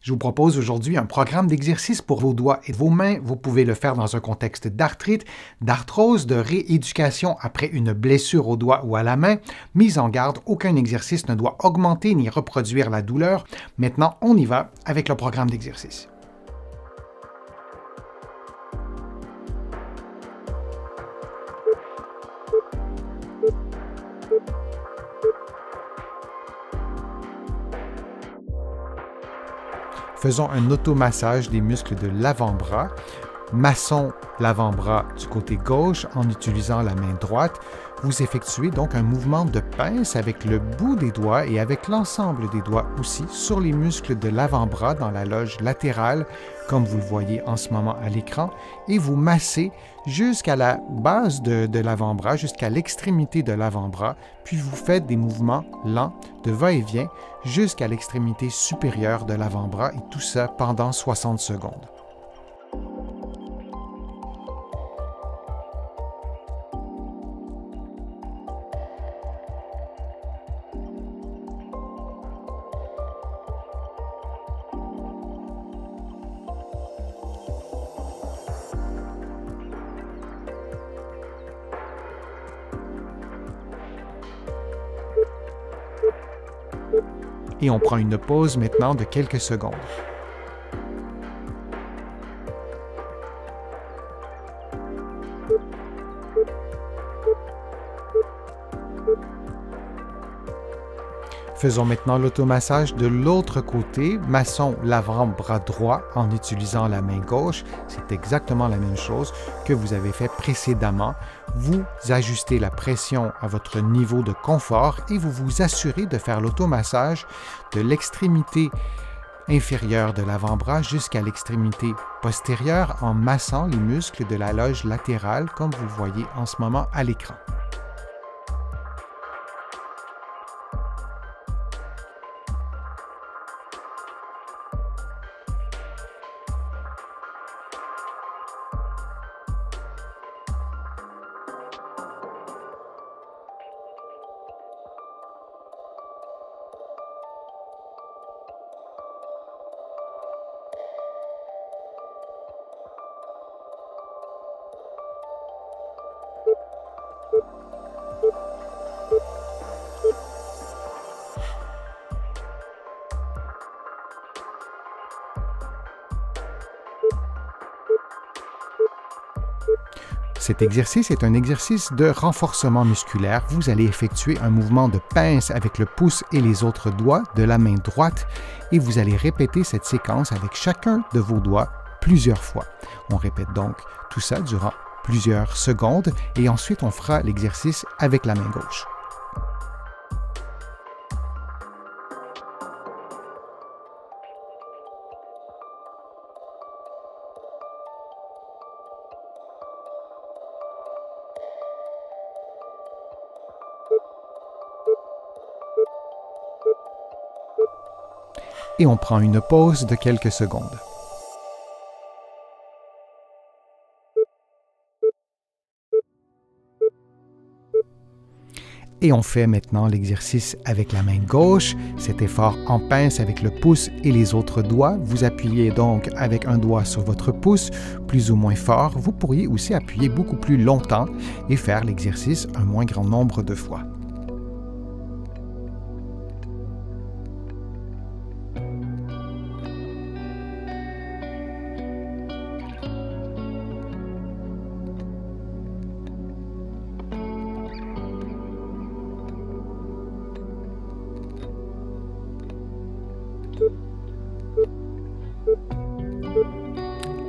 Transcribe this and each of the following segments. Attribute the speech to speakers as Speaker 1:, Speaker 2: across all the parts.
Speaker 1: Je vous propose aujourd'hui un programme d'exercice pour vos doigts et vos mains. Vous pouvez le faire dans un contexte d'arthrite, d'arthrose, de rééducation après une blessure au doigt ou à la main. Mise en garde, aucun exercice ne doit augmenter ni reproduire la douleur. Maintenant, on y va avec le programme d'exercice. Faisons un automassage des muscles de l'avant-bras. Massons l'avant-bras du côté gauche en utilisant la main droite. Vous effectuez donc un mouvement de pince avec le bout des doigts et avec l'ensemble des doigts aussi sur les muscles de l'avant-bras dans la loge latérale, comme vous le voyez en ce moment à l'écran, et vous massez jusqu'à la base de l'avant-bras, jusqu'à l'extrémité de l'avant-bras, puis vous faites des mouvements lents de va-et-vient jusqu'à l'extrémité supérieure de l'avant-bras, et tout ça pendant 60 secondes. Et on prend une pause maintenant de quelques secondes. Faisons maintenant l'automassage de l'autre côté. Massons l'avant-bras droit en utilisant la main gauche. C'est exactement la même chose que vous avez fait précédemment. Vous ajustez la pression à votre niveau de confort et vous vous assurez de faire l'automassage de l'extrémité inférieure de l'avant-bras jusqu'à l'extrémité postérieure en massant les muscles de la loge latérale comme vous le voyez en ce moment à l'écran. Cet exercice est un exercice de renforcement musculaire. Vous allez effectuer un mouvement de pince avec le pouce et les autres doigts de la main droite et vous allez répéter cette séquence avec chacun de vos doigts plusieurs fois. On répète donc tout ça durant plusieurs secondes et ensuite on fera l'exercice avec la main gauche. Et on prend une pause de quelques secondes. Et on fait maintenant l'exercice avec la main gauche, cet effort en pince avec le pouce et les autres doigts. Vous appuyez donc avec un doigt sur votre pouce, plus ou moins fort. Vous pourriez aussi appuyer beaucoup plus longtemps et faire l'exercice un moins grand nombre de fois.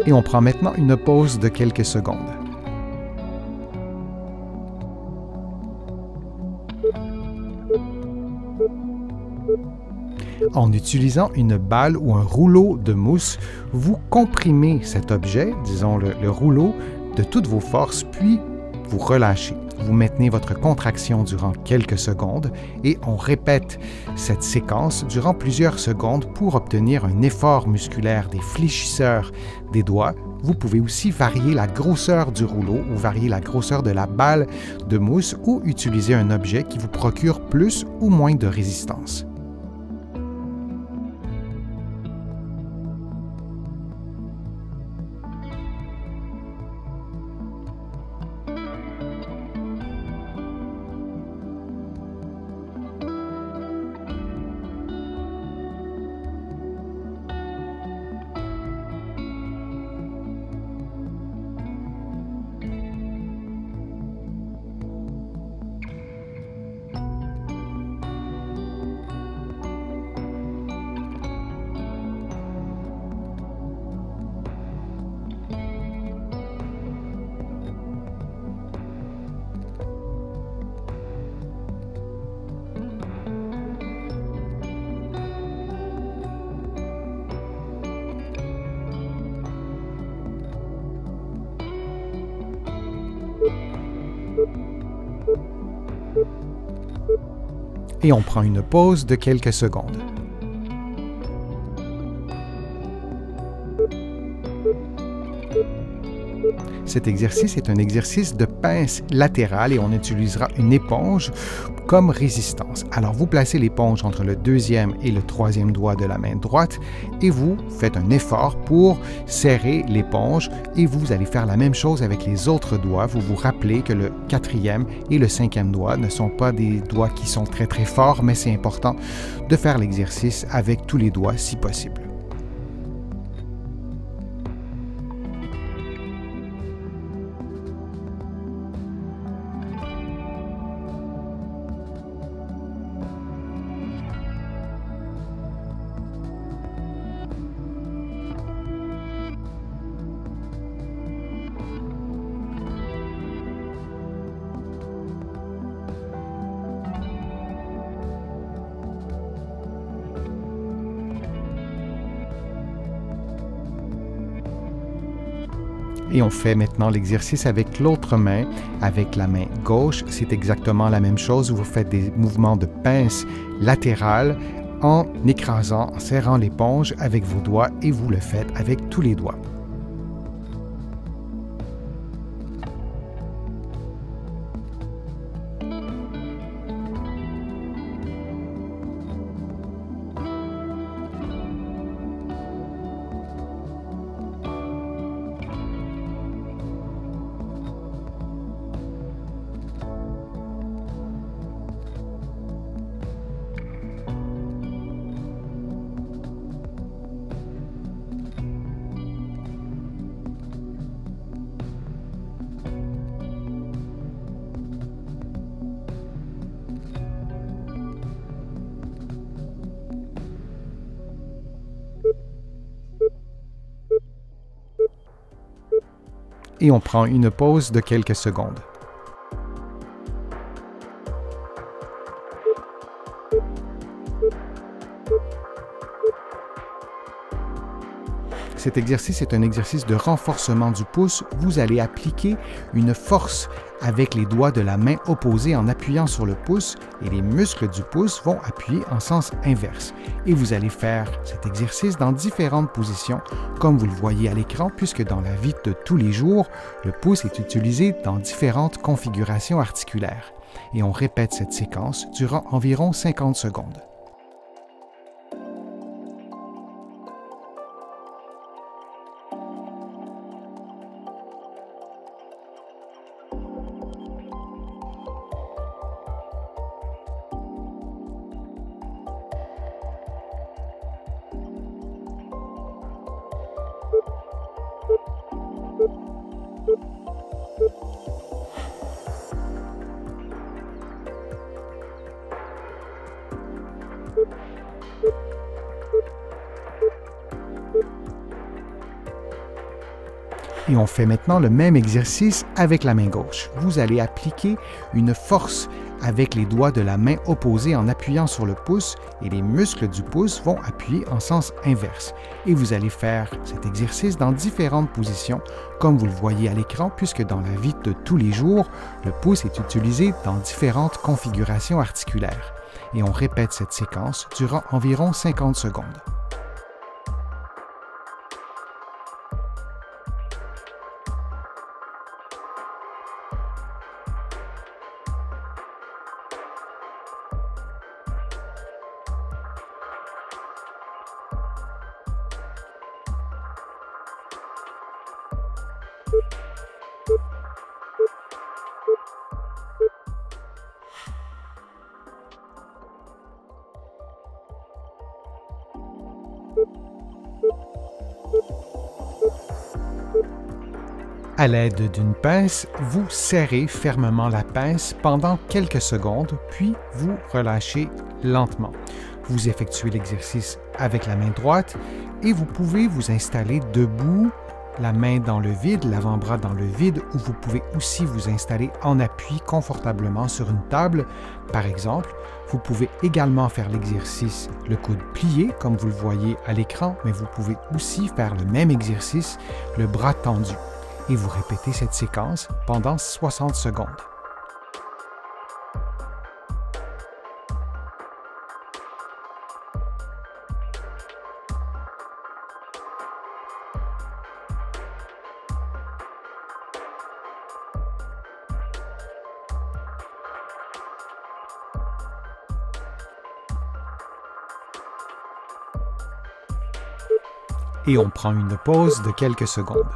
Speaker 1: Et on prend maintenant une pause de quelques secondes. En utilisant une balle ou un rouleau de mousse, vous comprimez cet objet, disons le rouleau, de toutes vos forces, puis vous relâchez. Vous maintenez votre contraction durant quelques secondes et on répète cette séquence durant plusieurs secondes pour obtenir un effort musculaire des fléchisseurs des doigts. Vous pouvez aussi varier la grosseur du rouleau ou varier la grosseur de la balle de mousse ou utiliser un objet qui vous procure plus ou moins de résistance. Et on prend une pause de quelques secondes. Cet exercice est un exercice de pince latérale et on utilisera une éponge comme résistance. Alors vous placez l'éponge entre le deuxième et le troisième doigt de la main droite et vous faites un effort pour serrer l'éponge et vous allez faire la même chose avec les autres doigts. Vous vous rappelez que le quatrième et le cinquième doigt ne sont pas des doigts qui sont très très forts, mais c'est important de faire l'exercice avec tous les doigts si possible. Et on fait maintenant l'exercice avec l'autre main, avec la main gauche. C'est exactement la même chose. Vous faites des mouvements de pince latérale en écrasant, en serrant l'éponge avec vos doigts et vous le faites avec tous les doigts. Et on prend une pause de quelques secondes. Cet exercice est un exercice de renforcement du pouce. Vous allez appliquer une force avec les doigts de la main opposée en appuyant sur le pouce et les muscles du pouce vont appuyer en sens inverse. Et vous allez faire cet exercice dans différentes positions, comme vous le voyez à l'écran, puisque dans la vie de tous les jours, le pouce est utilisé dans différentes configurations articulaires. Et on répète cette séquence durant environ 50 secondes. Et on fait maintenant le même exercice avec la main gauche. Vous allez appliquer une force avec les doigts de la main opposée en appuyant sur le pouce et les muscles du pouce vont appuyer en sens inverse. Et vous allez faire cet exercice dans différentes positions, comme vous le voyez à l'écran, puisque dans la vie de tous les jours, le pouce est utilisé dans différentes configurations articulaires. Et on répète cette séquence durant environ 50 secondes. À l'aide d'une pince, vous serrez fermement la pince pendant quelques secondes, puis vous relâchez lentement. Vous effectuez l'exercice avec la main droite et vous pouvez vous installer debout, la main dans le vide, l'avant-bras dans le vide, ou vous pouvez aussi vous installer en appui confortablement sur une table, par exemple. Vous pouvez également faire l'exercice le coude plié, comme vous le voyez à l'écran, mais vous pouvez aussi faire le même exercice, le bras tendu. Et vous répétez cette séquence pendant 60 secondes. Et on prend une pause de quelques secondes.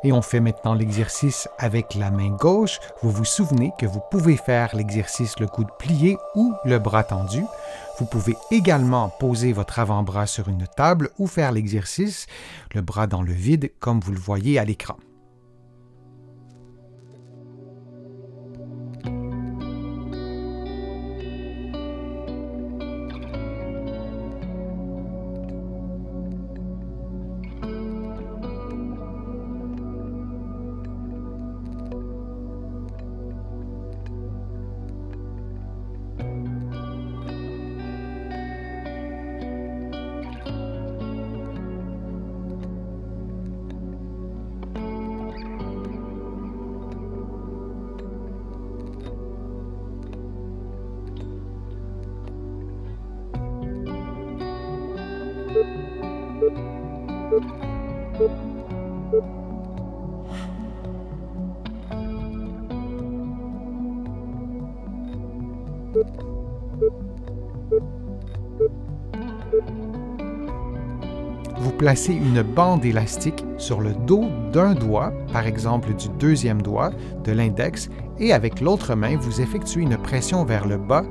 Speaker 1: Et on fait maintenant l'exercice avec la main gauche. Vous vous souvenez que vous pouvez faire l'exercice le coude plié ou le bras tendu. Vous pouvez également poser votre avant-bras sur une table ou faire l'exercice, le bras dans le vide, comme vous le voyez à l'écran. Vous placez une bande élastique sur le dos d'un doigt, par exemple du deuxième doigt, de l'index, et avec l'autre main, vous effectuez une pression vers le bas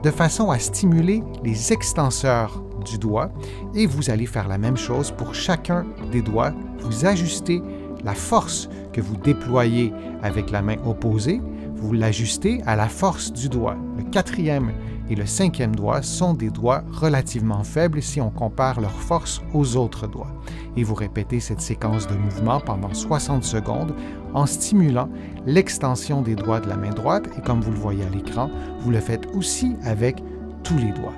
Speaker 1: de façon à stimuler les extenseurs du doigt et vous allez faire la même chose pour chacun des doigts. Vous ajustez la force que vous déployez avec la main opposée, vous l'ajustez à la force du doigt. Le quatrième et le cinquième doigt sont des doigts relativement faibles si on compare leur force aux autres doigts. Et vous répétez cette séquence de mouvements pendant 60 secondes en stimulant l'extension des doigts de la main droite et comme vous le voyez à l'écran, vous le faites aussi avec tous les doigts.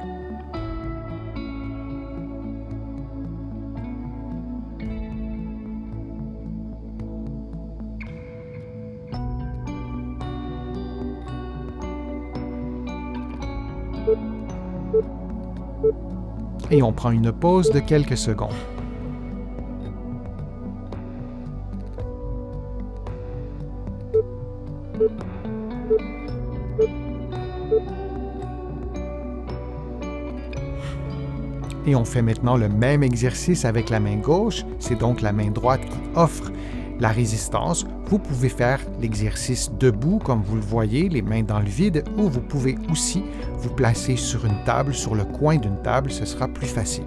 Speaker 1: Et on prend une pause de quelques secondes. Et on fait maintenant le même exercice avec la main gauche. C'est donc la main droite qui offre la résistance. Vous pouvez faire l'exercice debout, comme vous le voyez, les mains dans le vide, ou vous pouvez aussi vous placer sur une table, sur le coin d'une table, ce sera plus facile.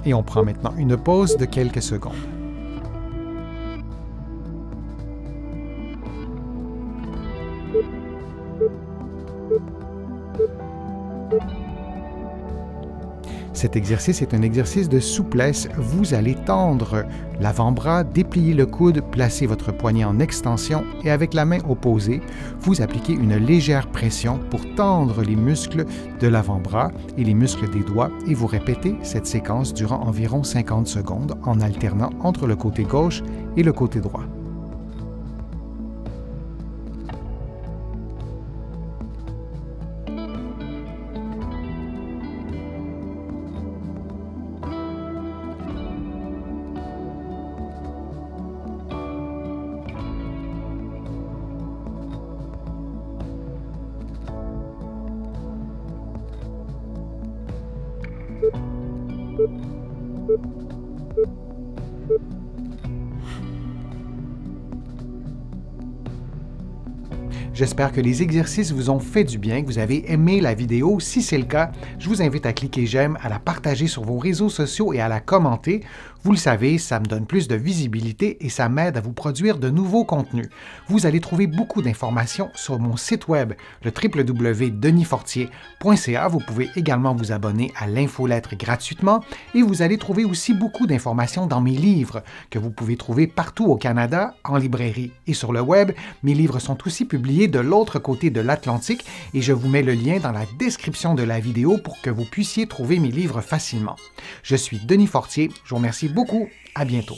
Speaker 1: Et on prend maintenant une pause de quelques secondes. Cet exercice est un exercice de souplesse. Vous allez tendre l'avant-bras, déplier le coude, placer votre poignet en extension et avec la main opposée, vous appliquez une légère pression pour tendre les muscles de l'avant-bras et les muscles des doigts et vous répétez cette séquence durant environ 50 secondes en alternant entre le côté gauche et le côté droit. J'espère que les exercices vous ont fait du bien, que vous avez aimé la vidéo. Si c'est le cas, je vous invite à cliquer j'aime, à la partager sur vos réseaux sociaux et à la commenter. Vous le savez, ça me donne plus de visibilité et ça m'aide à vous produire de nouveaux contenus. Vous allez trouver beaucoup d'informations sur mon site web, le www.denisfortier.ca. Vous pouvez également vous abonner à l'infolettre gratuitement et vous allez trouver aussi beaucoup d'informations dans mes livres que vous pouvez trouver partout au Canada, en librairie et sur le web. Mes livres sont aussi publiés de l'autre côté de l'Atlantique et je vous mets le lien dans la description de la vidéo pour que vous puissiez trouver mes livres facilement. Je suis Denis Fortier, je vous remercie beaucoup, à bientôt.